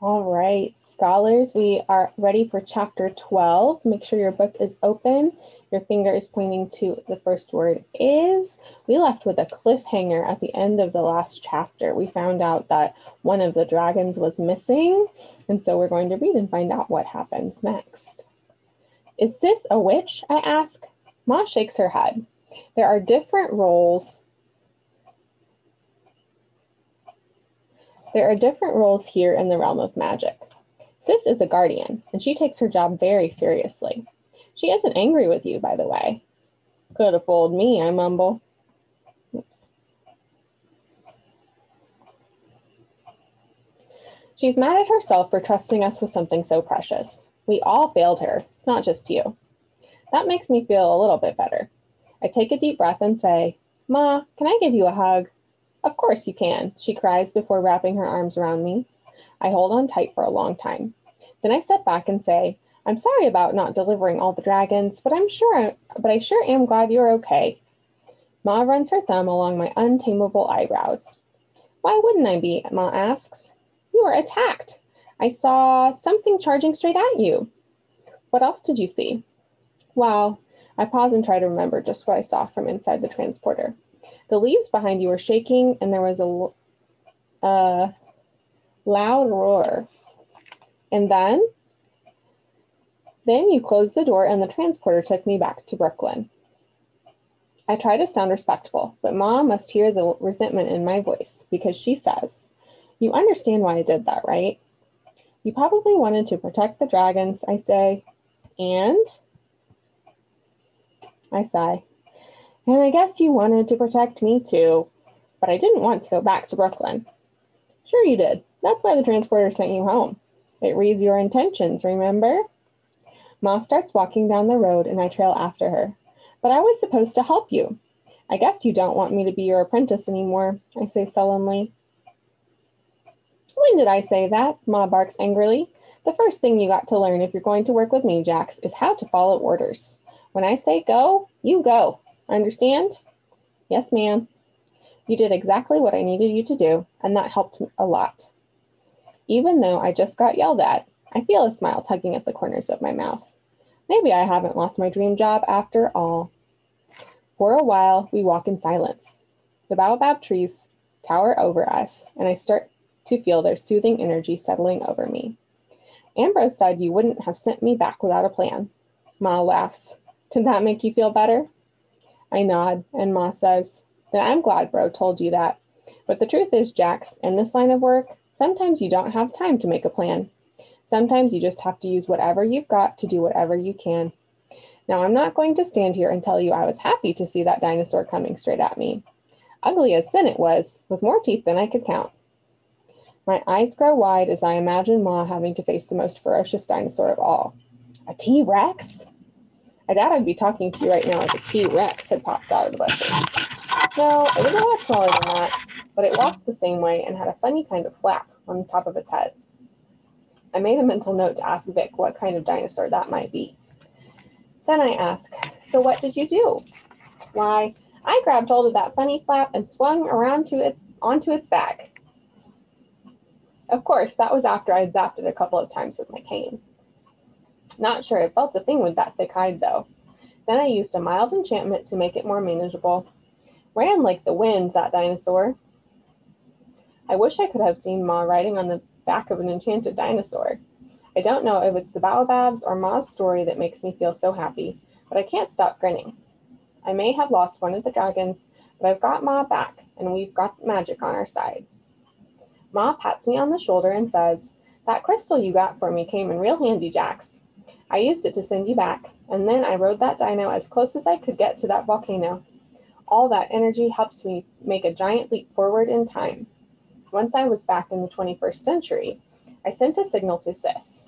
All right, scholars, we are ready for chapter 12. Make sure your book is open. Your finger is pointing to the first word is. We left with a cliffhanger at the end of the last chapter. We found out that one of the dragons was missing, and so we're going to read and find out what happens next. Is Sis a witch? I ask. Ma shakes her head. There are different roles. There are different roles here in the realm of magic. Sis is a guardian, and she takes her job very seriously. She isn't angry with you, by the way. Could have fooled me, I mumble. Oops. She's mad at herself for trusting us with something so precious. We all failed her, not just you. That makes me feel a little bit better. I take a deep breath and say, Ma, can I give you a hug? Of course you can, she cries before wrapping her arms around me. I hold on tight for a long time. Then I step back and say, I'm sorry about not delivering all the dragons, but I sure am glad you're okay. Ma runs her thumb along my untamable eyebrows. Why wouldn't I be? Ma asks. You were attacked. I saw something charging straight at you. What else did you see? Wow. I pause and try to remember just what I saw from inside the transporter. The leaves behind you were shaking, and there was a loud roar. And then you closed the door, and the transporter took me back to Brooklyn. I try to sound respectful, but Ma must hear the resentment in my voice, because she says, You understand why I did that, right? You probably wanted to protect the dragons, I say. And? I sigh. And I guess you wanted to protect me too, but I didn't want to go back to Brooklyn. Sure you did. That's why the transporter sent you home. It reads your intentions, remember? Ma starts walking down the road and I trail after her. But I was supposed to help you. I guess you don't want me to be your apprentice anymore, I say sullenly. When did I say that? Ma barks angrily. The first thing you got to learn if you're going to work with me, Jax, is how to follow orders. When I say go, you go. Understand? Yes, ma'am. You did exactly what I needed you to do, and that helped a lot. Even though I just got yelled at, I feel a smile tugging at the corners of my mouth. Maybe I haven't lost my dream job after all. For a while, we walk in silence. The baobab trees tower over us, and I start to feel their soothing energy settling over me. Ambrose said you wouldn't have sent me back without a plan. Ma laughs. Did that make you feel better? I nod, and Ma says, Then I'm glad Bro told you that. But the truth is, Jax, in this line of work, sometimes you don't have time to make a plan. Sometimes you just have to use whatever you've got to do whatever you can. Now, I'm not going to stand here and tell you I was happy to see that dinosaur coming straight at me. Ugly as sin it was, with more teeth than I could count. My eyes grow wide as I imagine Ma having to face the most ferocious dinosaur of all. A T-Rex? I doubt I'd be talking to you right now if a T-Rex had popped out of the bushes. No, it was a lot smaller than that, but it walked the same way and had a funny kind of flap on the top of its head. I made a mental note to ask Vic what kind of dinosaur that might be. Then I ask, So what did you do? Why, I grabbed hold of that funny flap and swung around onto its back. Of course, that was after I'd zapped it a couple of times with my cane. Not sure it felt a thing with that thick hide, though. Then I used a mild enchantment to make it more manageable. Ran like the wind, that dinosaur. I wish I could have seen Ma riding on the back of an enchanted dinosaur. I don't know if it's the baobabs or Ma's story that makes me feel so happy, but I can't stop grinning. I may have lost one of the dragons, but I've got Ma back, and we've got magic on our side. Ma pats me on the shoulder and says, That crystal you got for me came in real handy, Jax. I used it to send you back, and then I rode that dino as close as I could get to that volcano. All that energy helps me make a giant leap forward in time. Once I was back in the 21st century, I sent a signal to Sis.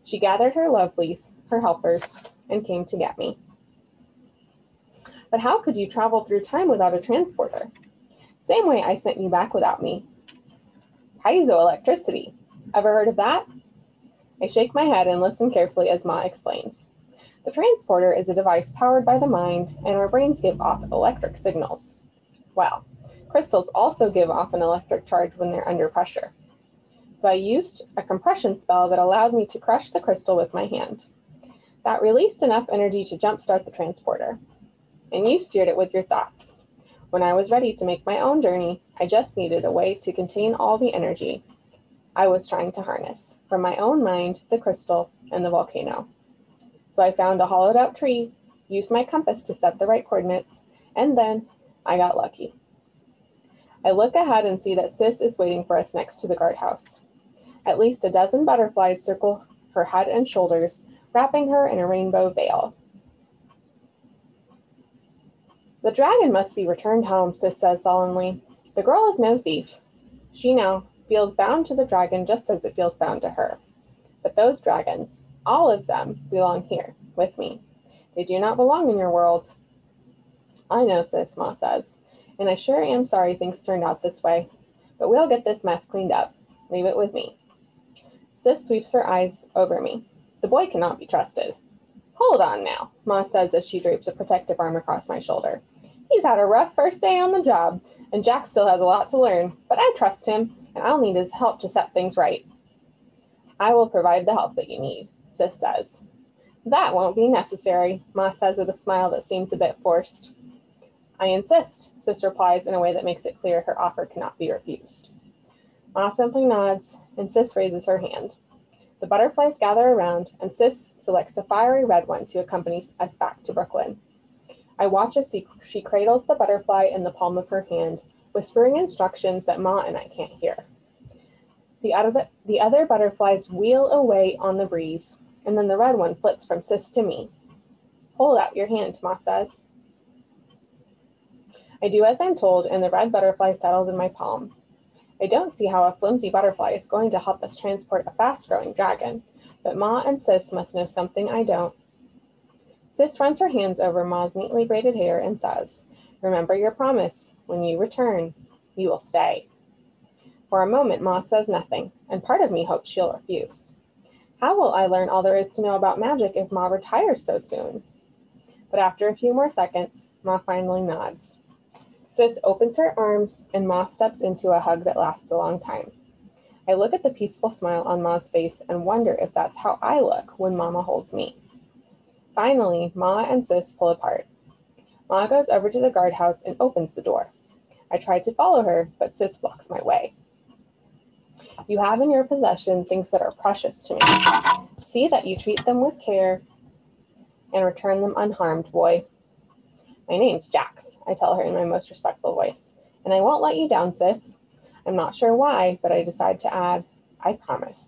She gathered her lovelies, her helpers, and came to get me. But how could you travel through time without a transporter? Same way I sent you back without me. Piezoelectricity. Ever heard of that? I shake my head and listen carefully as Ma explains. The transporter is a device powered by the mind, and our brains give off electric signals. Well, crystals also give off an electric charge when they're under pressure. So I used a compression spell that allowed me to crush the crystal with my hand. That released enough energy to jumpstart the transporter. And you steered it with your thoughts. When I was ready to make my own journey, I just needed a way to contain all the energy I was trying to harness from my own mind, the crystal, and the volcano. So I found a hollowed out tree, used my compass to set the right coordinates, and then I got lucky. I look ahead and see that Sis is waiting for us next to the guardhouse. At least a dozen butterflies circle her head and shoulders, wrapping her in a rainbow veil. The dragon must be returned home, Sis says solemnly. The girl is no thief. She now feels bound to the dragon just as it feels bound to her. But those dragons, all of them, belong here, with me. They do not belong in your world. I know, Sis, Ma says, and I sure am sorry things turned out this way. But we'll get this mess cleaned up. Leave it with me. Sis sweeps her eyes over me. The boy cannot be trusted. Hold on now, Ma says as she drapes a protective arm across my shoulder. He's had a rough first day on the job, and Jack still has a lot to learn, but I trust him, and I'll need his help to set things right. I will provide the help that you need, Sis says. That won't be necessary, Ma says with a smile that seems a bit forced. I insist, Sis replies in a way that makes it clear her offer cannot be refused. Ma simply nods, and Sis raises her hand. The butterflies gather around, and Sis selects a fiery red one to accompany us back to Brooklyn. I watch as she cradles the butterfly in the palm of her hand, whispering instructions that Ma and I can't hear. The other butterflies wheel away on the breeze, and then the red one flits from Sis to me. Hold out your hand, Ma says. I do as I'm told, and the red butterfly settles in my palm. I don't see how a flimsy butterfly is going to help us transport a fast-growing dragon, but Ma and Sis must know something I don't. Sis runs her hands over Ma's neatly braided hair and says, Remember your promise. When you return, you will stay. For a moment, Ma says nothing, and part of me hopes she'll refuse. How will I learn all there is to know about magic if Ma retires so soon? But after a few more seconds, Ma finally nods. Sis opens her arms, and Ma steps into a hug that lasts a long time. I look at the peaceful smile on Ma's face and wonder if that's how I look when Mama holds me. Finally, Ma and Sis pull apart. Ma goes over to the guardhouse and opens the door. I try to follow her, but Sis blocks my way. You have in your possession things that are precious to me. See that you treat them with care and return them unharmed, boy. My name's Jax, I tell her in my most respectful voice, and I won't let you down, Sis. I'm not sure why, but I decide to add, I promise.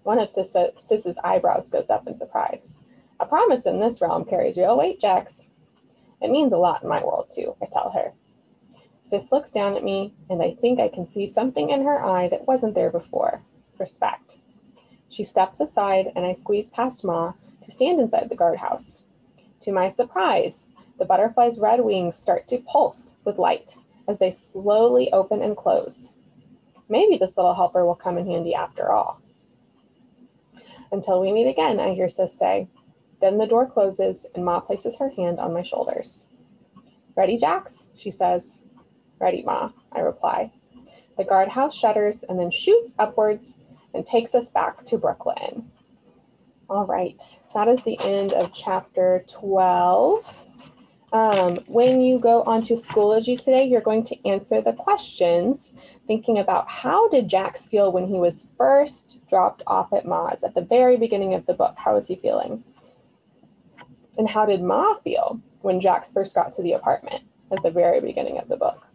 One of Sis's eyebrows goes up in surprise. A promise in this realm carries real weight, Jax. It means a lot in my world, too, I tell her. Sis looks down at me, and I think I can see something in her eye that wasn't there before. Respect. She steps aside, and I squeeze past Ma to stand inside the guardhouse. To my surprise, the butterfly's red wings start to pulse with light as they slowly open and close. Maybe this little helper will come in handy after all. Until we meet again, I hear Sis say. Then the door closes, and Ma places her hand on my shoulders. Ready, Jax? She says. Ready, Ma, I reply. The guardhouse shudders and then shoots upwards and takes us back to Brooklyn. All right, that is the end of chapter 12. When you go onto Schoology today, you're going to answer the questions, thinking about how did Jax feel when he was first dropped off at Ma's at the very beginning of the book? How was he feeling? And how did Ma feel when Jax first got to the apartment at the very beginning of the book?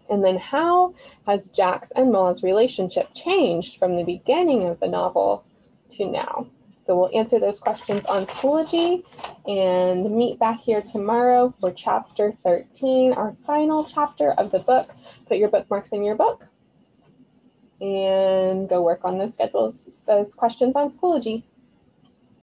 And then how has Jax and Ma's relationship changed from the beginning of the novel to now? So we'll answer those questions on Schoology and meet back here tomorrow for chapter 13, our final chapter of the book. Put your bookmarks in your book and go work on those questions on Schoology.